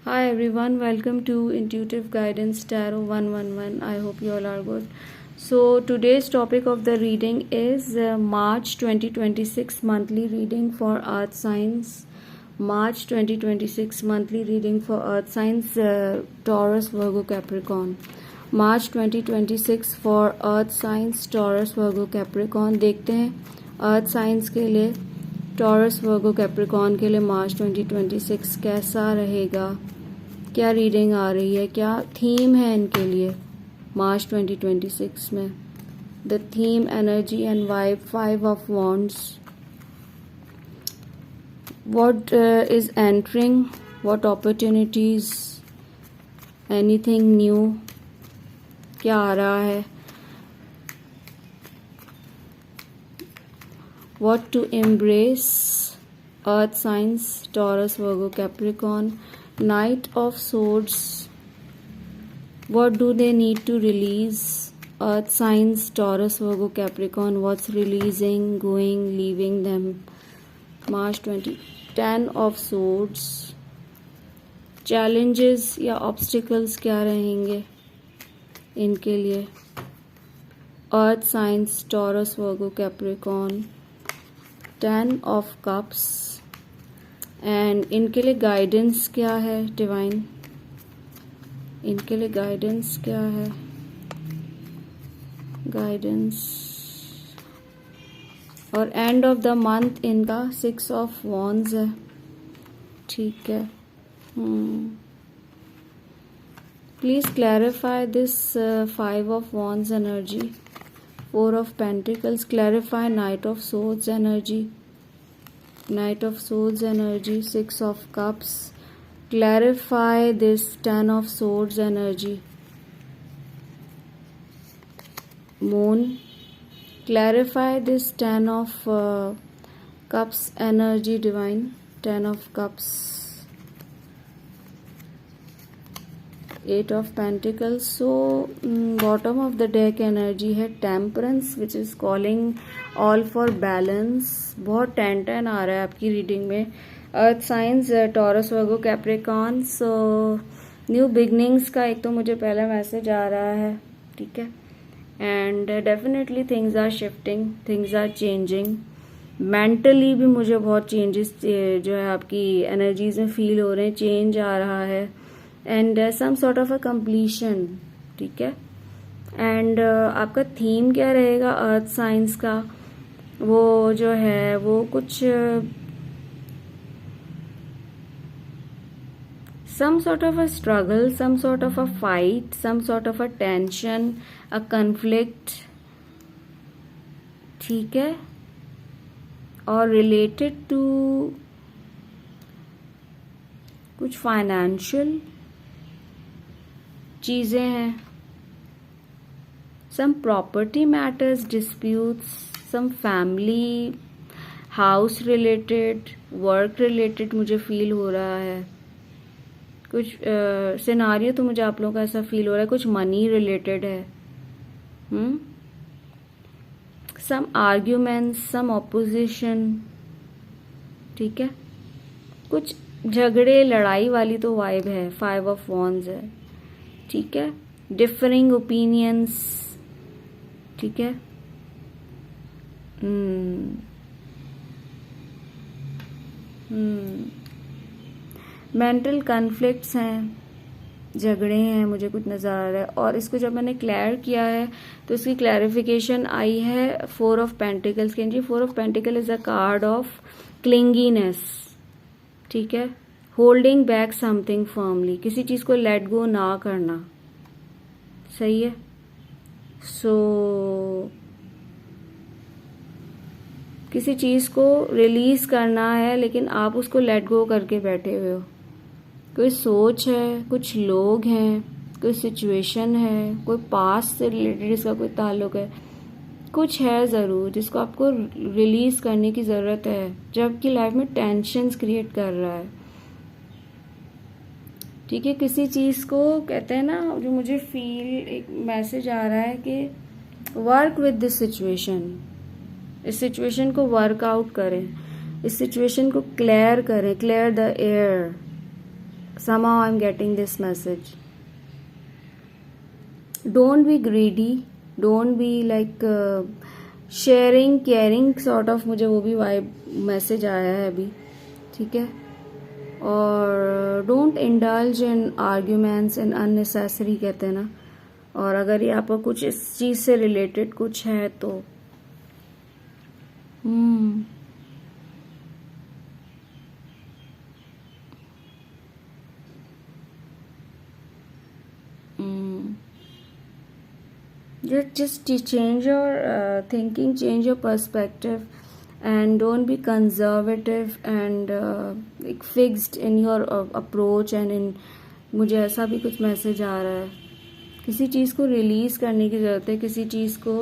Hi everyone, welcome to Intuitive Guidance Tarot 111. I hope you all are good. So, today's topic of the reading is March 2026 monthly reading for Earth Signs. March 2026 monthly reading for Earth Signs Taurus, Virgo, Capricorn. March 2026 for Earth Signs Taurus, Virgo, Capricorn. देखते हैं Earth Signs के लिए Taurus Virgo Capricorn के लिए मार्च 2026 कैसा रहेगा, क्या reading आ रही है, क्या थीम है इनके लिए मार्च 2026 में. The theme, energy and vibe, 5 of wands. What is entering, what opportunities, anything new, क्या आ रहा है, what to embrace. Earth signs Taurus, Virgo, Capricorn. Knight of Swords, what do they need to release? Earth signs Taurus, Virgo, Capricorn. What's releasing, going, leaving them? March 20. 10 of Swords. Challenges या obstacles क्या रहेंगे इनके लिए? Earth signs Taurus, Virgo, Capricorn. 10 of Cups. And इनके लिए guidance क्या है divine, इनके लिए गाइडेंस क्या है, गाइडेंस. और एंड ऑफ द मंथ इनका 6 ऑफ वॉन्ड्स है. ठीक है. Please clarify this 5 of wands energy, 4 of Pentacles. Clarify Knight of Swords energy, Knight of Swords energy, 6 of Cups. Clarify this 10 of Swords energy. Moon. Clarify this 10 of Cups energy divine, 10 of Cups. 8 of Pentacles. So bottom of the deck energy है Temperance, which is calling all for balance. बहुत tension आ रहा है आपकी reading में. Earth science taurus, वर्गो, Capricorn. So new beginnings का एक तो मुझे पहला मैसेज आ रहा है. ठीक है. And definitely things are shifting, things are changing. Mentally भी मुझे बहुत चेंजेस जो है आपकी एनर्जीज में फील हो रहे हैं. चेंज आ रहा है and some sort of a completion. ठीक है. एंड आपका थीम क्या रहेगा अर्थ साइंस का, वो जो है वो कुछ some sort of a struggle, some sort of a fight, some sort of a tension, a conflict. ठीक है. और रिलेटेड टू कुछ फाइनेंशियल चीज़ें हैं. some property matters, disputes, some family, house related, work related मुझे फील हो रहा है. कुछ सिनारियो तो मुझे आप लोगों का ऐसा फील हो रहा है कुछ मनी रिलेटेड है. सम आर्ग्यूमेंट्स, सम ऑपोजिशन. ठीक है. कुछ झगड़े लड़ाई वाली तो वाइब है. 5 ऑफ वॉन्ड्स है. ठीक है. Differing opinions. ठीक है. मेंटल कन्फ्लिक्ट्स हैं, झगड़े हैं, मुझे कुछ नज़र आ रहा है. और इसको जब मैंने क्लियर किया है तो इसकी क्लैरिफिकेशन आई है 4 ऑफ पेंटिकल्स के. जी 4 of pentacle is a card of clinginess. ठीक है. होल्डिंग बैक समथिंग फर्मली, किसी चीज़ को लेट गो ना करना. सही है. सो किसी चीज़ को रिलीज करना है लेकिन आप उसको लेट गो करके बैठे हुए हो. कोई सोच है, कुछ लोग हैं, कोई सिचुएशन है, कोई पास्ट से रिलेटेड इसका कोई ताल्लुक है, कुछ है ज़रूर जिसको आपको रिलीज करने की ज़रूरत है जो आपकी लाइफ में टेंशन्स क्रिएट कर रहा है. ठीक है. किसी चीज़ को कहते हैं ना, जो मुझे फील एक मैसेज आ रहा है कि वर्क विद दिस सिचुएशन, इस सिचुएशन को वर्कआउट करें, इस सिचुएशन को क्लियर करें, clear the air. somehow I'm getting this message. Don't be greedy, don't be like sharing caring sort of, मुझे वो भी वाइब मैसेज आया है अभी, ठीक है. और don't indulge in arguments in unnecessary कहते हैं ना. और अगर ये आपको कुछ इस चीज से रिलेटेड कुछ है तो just change your thinking, change your perspective, and don't be conservative and like fixed in your approach and in. मुझे ऐसा भी कुछ मैसेज आ रहा है, किसी चीज़ को रिलीज करने की ज़रूरत है, किसी चीज़ को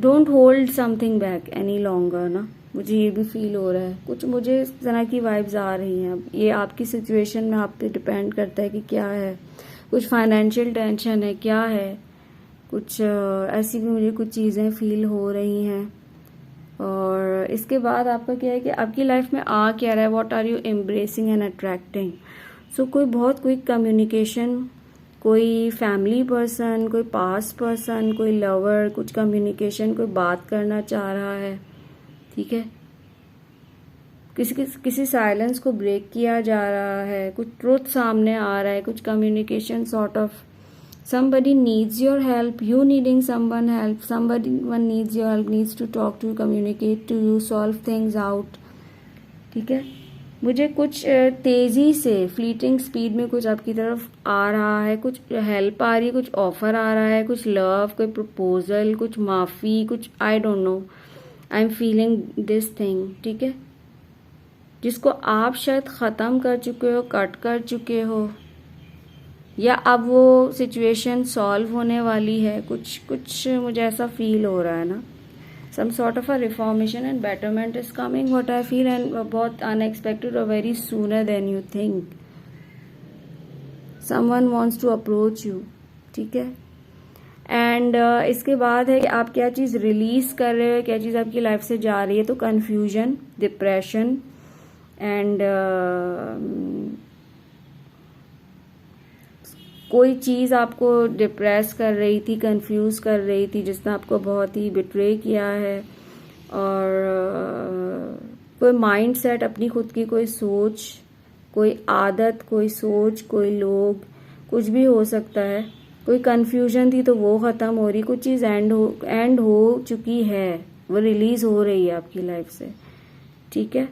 don't hold something back any longer ना. मुझे ये भी फील हो रहा है, कुछ मुझे इस तरह की वाइब्स आ रही हैं. अब ये आपकी सिचुएशन में आप पे डिपेंड करता है कि क्या है. कुछ फाइनेंशियल टेंशन है, क्या है, कुछ ऐसी भी मुझे कुछ चीज़ें फील हो रही हैं. और इसके बाद आपका क्या है कि आपकी लाइफ में आ क्या रहा है, what are you embracing and attracting. So कोई बहुत क्विक कम्युनिकेशन, कोई फैमिली पर्सन, कोई पास्ट पर्सन, कोई लवर, कुछ कम्युनिकेशन, कोई बात करना चाह रहा है, ठीक है. किसी साइलेंस को ब्रेक किया जा रहा है, कुछ ट्रुथ सामने आ रहा है, कुछ communication sort of. somebody needs your help, you needing someone help, one needs your help, needs to talk to you, communicate to you, solve things out, ठीक है. मुझे कुछ तेजी से फ्लीटिंग स्पीड में कुछ आपकी तरफ आ रहा है, कुछ हेल्प आ रही है, कुछ ऑफर आ रहा है, कुछ लव, कोई प्रपोजल, कुछ माफी, कुछ I don't know. I am feeling this thing, ठीक है, जिसको आप शायद ख़त्म कर चुके हो, कट कर चुके हो, या अब वो सिचुएशन सॉल्व होने वाली है. कुछ मुझे ऐसा फील हो रहा है ना. Some sort of a reformation and betterment is coming, what I feel, and बहुत अनएक्सपेक्टेड और very sooner than you think. Someone wants to approach you, ठीक है. एंड इसके बाद है कि आप क्या चीज़ रिलीज कर रहे हो, क्या चीज़ आपकी लाइफ से जा रही है. तो कन्फ्यूजन, डिप्रेशन एंड कोई चीज़ आपको डिप्रेस कर रही थी, कंफ्यूज कर रही थी, जिसने आपको बहुत ही बिट्रे किया है. और कोई माइंड सेट, अपनी खुद की कोई सोच, कोई आदत, कोई सोच, कोई लोग, कुछ भी हो सकता है. कोई कंफ्यूजन थी तो वो ख़त्म हो रही, कुछ चीज़ एंड हो चुकी है, वो रिलीज हो रही है आपकी लाइफ से, ठीक है.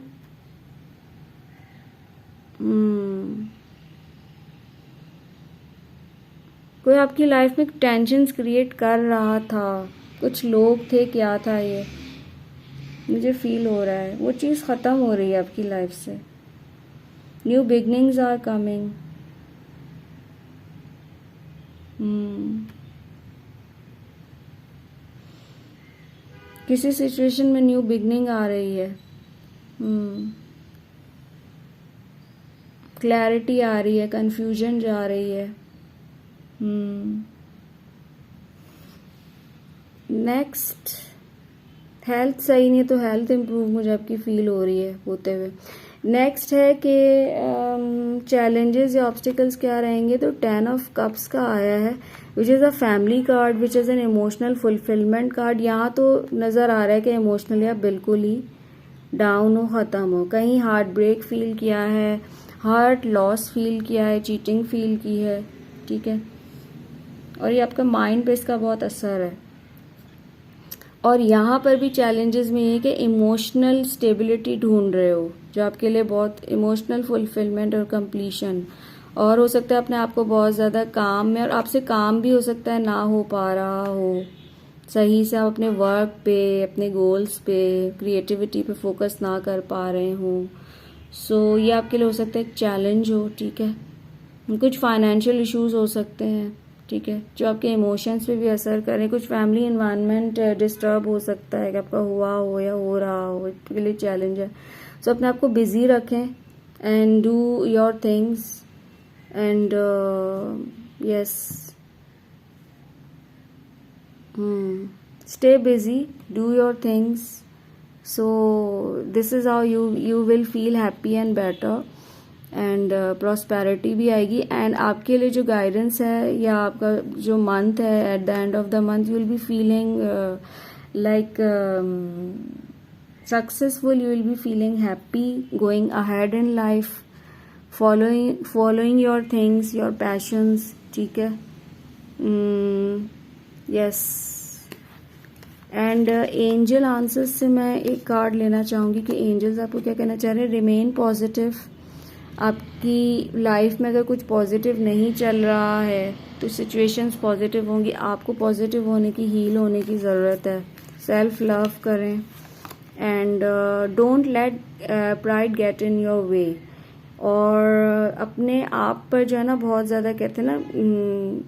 कोई आपकी लाइफ में टेंशन क्रिएट कर रहा था, कुछ लोग थे, क्या था ये, मुझे फील हो रहा है. वो चीज़ ख़त्म हो रही है आपकी लाइफ से. New beginnings are coming. किसी सिचुएशन में न्यू बिगनिंग आ रही है. क्लैरिटी आ रही है, कंफ्यूजन जा रही है. नेक्स्ट, हेल्थ सही नहीं है तो हेल्थ इम्प्रूव मुझे आपकी फील हो रही है होते हुए. नेक्स्ट है कि चैलेंजेस या ऑब्स्टिकल्स क्या रहेंगे. तो 10 ऑफ कप्स का आया है, which is a family card, which is an emotional fulfilment card. यहाँ तो नज़र आ रहा है कि इमोशनली आप बिल्कुल ही डाउन हो, ख़त्म हो, कहीं हार्ट ब्रेक फील किया है, हार्ट लॉस फील किया है, चीटिंग फील की है, ठीक है. और ये आपका माइंड पे इसका बहुत असर है. और यहाँ पर भी चैलेंजेस में ये कि इमोशनल स्टेबिलिटी ढूंढ रहे हो, जो आपके लिए बहुत इमोशनल फुलफिलमेंट और कंप्लीशन. और हो सकता है अपने आप को बहुत ज़्यादा काम में, और आपसे काम भी हो सकता है ना हो पा रहा हो सही से, आप अपने वर्क पे, अपने गोल्स पे, क्रिएटिविटी पे फोकस ना कर पा रहे हो. सो ये आपके लिए हो सकता है एक चैलेंज हो, ठीक है. कुछ फाइनेंशियल इश्यूज हो सकते हैं, ठीक है, जो आपके इमोशंस पे भी असर करें. कुछ फैमिली इन्वायरमेंट डिस्टर्ब हो सकता है कि आपका हुआ हो या हो रहा हो, इसके लिए चैलेंज है. सो अपने आप को बिजी रखें and do your things and yes, stay busy, do your things, So this is how you will feel happy and better, and prosperity भी आएगी. एंड आपके लिए जो गाइडेंस है या आपका जो मंथ है, at the end of the month you will be feeling like successful, you will be feeling happy, going ahead in life, following your things, your passions. ठीक है. यस. एंड एंजल आंसर्स से मैं एक card लेना चाहूँगी कि angels आपको क्या कहना चाह रहे हैं. Remain positive. आपकी लाइफ में अगर कुछ पॉजिटिव नहीं चल रहा है तो सिचुएशंस पॉजिटिव होंगी. आपको पॉजिटिव होने की, हील होने की ज़रूरत है. सेल्फ लव करें and don't let pride get in your way. और अपने आप पर जो है ना बहुत ज़्यादा कहते हैं ना,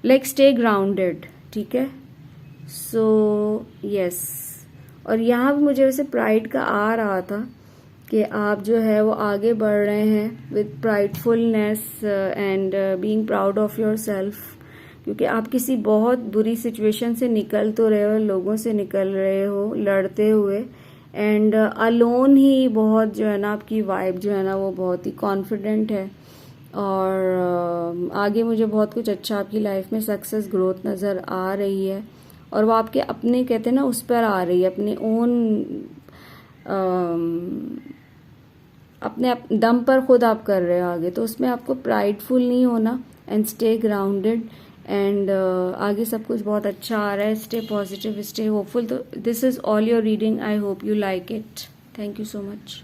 लाइक स्टे ग्राउंडेड. ठीक है. So yes. और यहाँ भी मुझे वैसे प्राइड का आ रहा था कि आप जो है वो आगे बढ़ रहे हैं with pridefulness and being proud of yourself, क्योंकि आप किसी बहुत बुरी सिचुएशन से निकल तो रहे हो, लोगों से निकल रहे हो लड़ते हुए. एंड अलोन ही बहुत जो है ना आपकी वाइब जो है ना वो बहुत ही कॉन्फिडेंट है. और आगे मुझे बहुत कुछ अच्छा आपकी लाइफ में सक्सेस, ग्रोथ नज़र आ रही है. और वो आपके अपने कहते हैं ना उस पर आ रही है, अपने ओन अपने दम पर खुद आप कर रहे हो आगे. तो उसमें आपको प्राइडफुल नहीं होना एंड स्टे ग्राउंडेड. एंड आगे सब कुछ बहुत अच्छा आ रहा है. Stay positive, stay hopeful. तो this is all your reading. I hope you like it. Thank you so much.